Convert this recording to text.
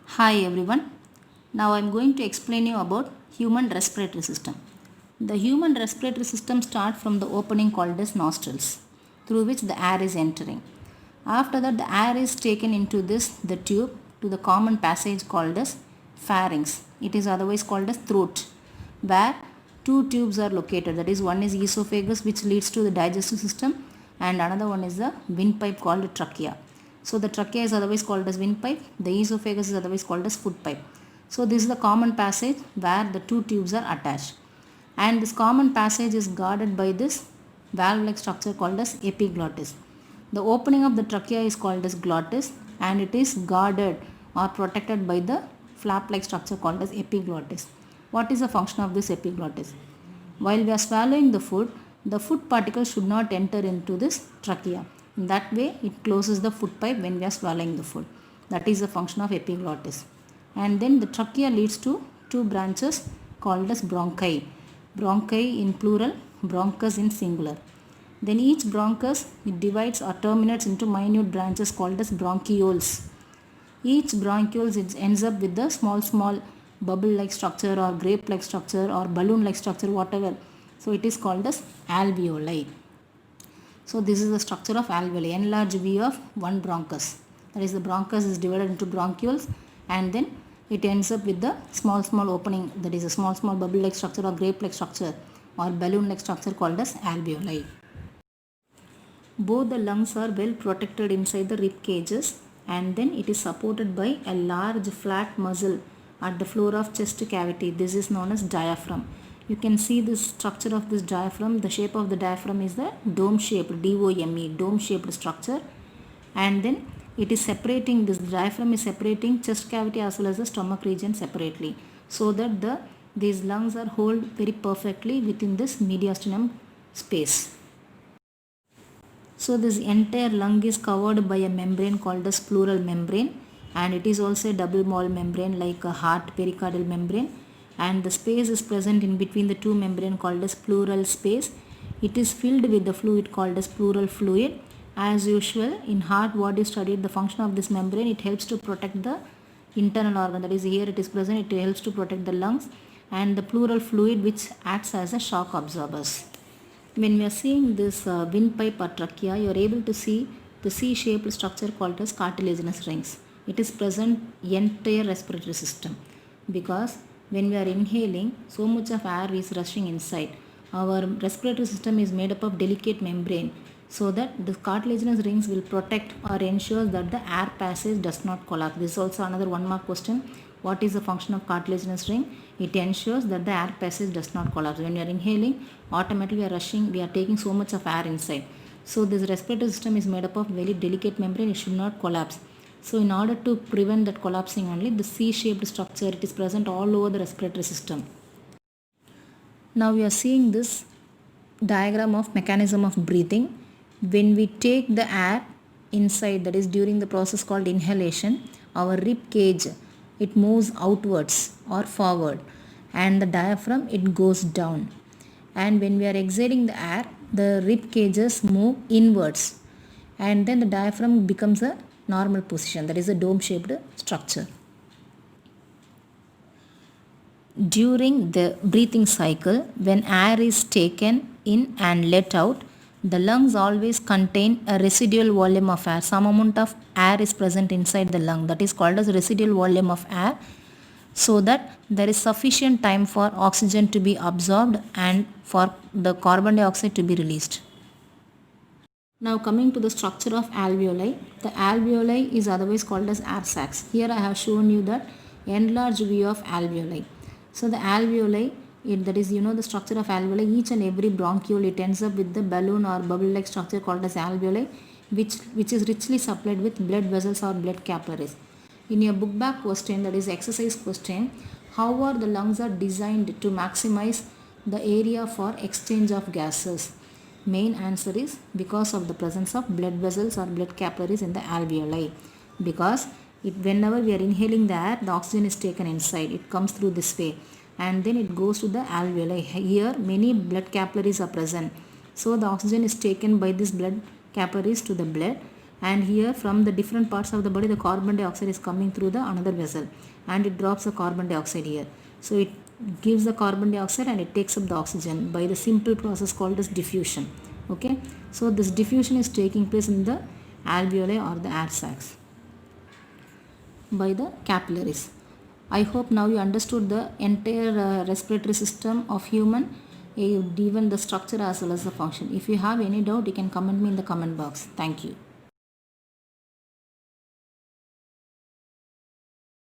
Hi everyone. Now I am going to explain you about human respiratory system. The human respiratory system starts from the opening called as nostrils, through which the air is entering. After that the air is taken into the tube to the common passage called as pharynx. It is otherwise called as throat, where two tubes are located. That is, one is esophagus which leads to the digestive system, and another one is the windpipe called trachea. So the trachea is otherwise called as windpipe, the esophagus is otherwise called as footpipe. So this is the common passage where the two tubes are attached. And this common passage is guarded by this valve-like structure called as epiglottis. The opening of the trachea is called as glottis, and it is guarded or protected by the flap-like structure called as epiglottis. What is the function of this epiglottis? While we are swallowing the food particles should not enter into this trachea. In that way, it closes the food pipe when we are swallowing the food. That is the function of epiglottis. And then the trachea leads to two branches called as bronchi. Bronchi in plural, bronchus in singular. Then each bronchus, it divides or terminates into minute branches called as bronchioles. Each bronchiole ends up with the small bubble-like structure or grape-like structure or balloon-like structure, whatever. So it is called as alveoli. So this is the structure of alveoli, enlarged view of one bronchus. That is, the bronchus is divided into bronchioles, and then it ends up with the small opening, that is a small bubble-like structure or grape-like structure or balloon-like structure called as alveoli. Both the lungs are well protected inside the rib cages, and then it is supported by a large flat muscle at the floor of chest cavity. This is known as diaphragm. You can see the structure of this diaphragm. The shape of the diaphragm is the dome shaped, D-O-M-E, dome shaped structure, and then it is separating, this diaphragm is separating chest cavity as well as the stomach region separately, so that these lungs are held very perfectly within this mediastinum space. So this entire lung is covered by a membrane called as pleural membrane, and it is also a double wall membrane like a heart pericardial membrane, and the space is present in between the two membrane called as pleural space. It is filled with the fluid called as pleural fluid. As usual in heart, what you studied, the function of this membrane, it helps to protect the internal organ, that is here it is present, it helps to protect the lungs, and the pleural fluid which acts as a shock absorbers. When we are seeing this windpipe or trachea, you are able to see the C-shaped structure called as cartilaginous rings. It is present entire respiratory system, because when we are inhaling, so much of air is rushing inside. Our respiratory system is made up of delicate membrane, so that the cartilaginous rings will protect or ensure that the air passage does not collapse. This is also another 1 mark question. What is the function of cartilaginous ring? It ensures that the air passage does not collapse. When we are inhaling, automatically we are taking so much of air inside. So this respiratory system is made up of very delicate membrane, it should not collapse. So in order to prevent that collapsing only, the C-shaped structure, it is present all over the respiratory system. Now we are seeing this diagram of mechanism of breathing. When we take the air inside, that is during the process called inhalation, our rib cage, it moves outwards or forward, and the diaphragm, it goes down. And when we are exhaling the air, the rib cages move inwards, and then the diaphragm becomes a normal position, that is a dome shaped structure. During the breathing cycle, when air is taken in and let out, the lungs always contain a residual volume of air. Some amount of air is present inside the lung, that is called as residual volume of air, so that there is sufficient time for oxygen to be absorbed and for the carbon dioxide to be released. Now coming to the structure of alveoli. The alveoli is otherwise called as air sacs. Here I have shown you that enlarged view of alveoli. So the alveoli, that is, the structure of alveoli, each and every bronchiole, it ends up with the balloon or bubble-like structure called as alveoli, which is richly supplied with blood vessels or blood capillaries. In your book back question, that is exercise question, how are the lungs are designed to maximize the area for exchange of gases? Main answer is because of the presence of blood vessels or blood capillaries in the alveoli. Because whenever we are inhaling the air, the oxygen is taken inside. It comes through this way, and then it goes to the alveoli. Here many blood capillaries are present. So the oxygen is taken by these blood capillaries to the blood, and here from the different parts of the body the carbon dioxide is coming through the another vessel and it drops the carbon dioxide here. So it gives the carbon dioxide and it takes up the oxygen by the simple process called as diffusion. Okay, so this diffusion is taking place in the alveoli or the air sacs by the capillaries. I hope now you understood the entire respiratory system of human, even the structure as well as the function. If you have any doubt, you can comment me in the comment box. Thank you.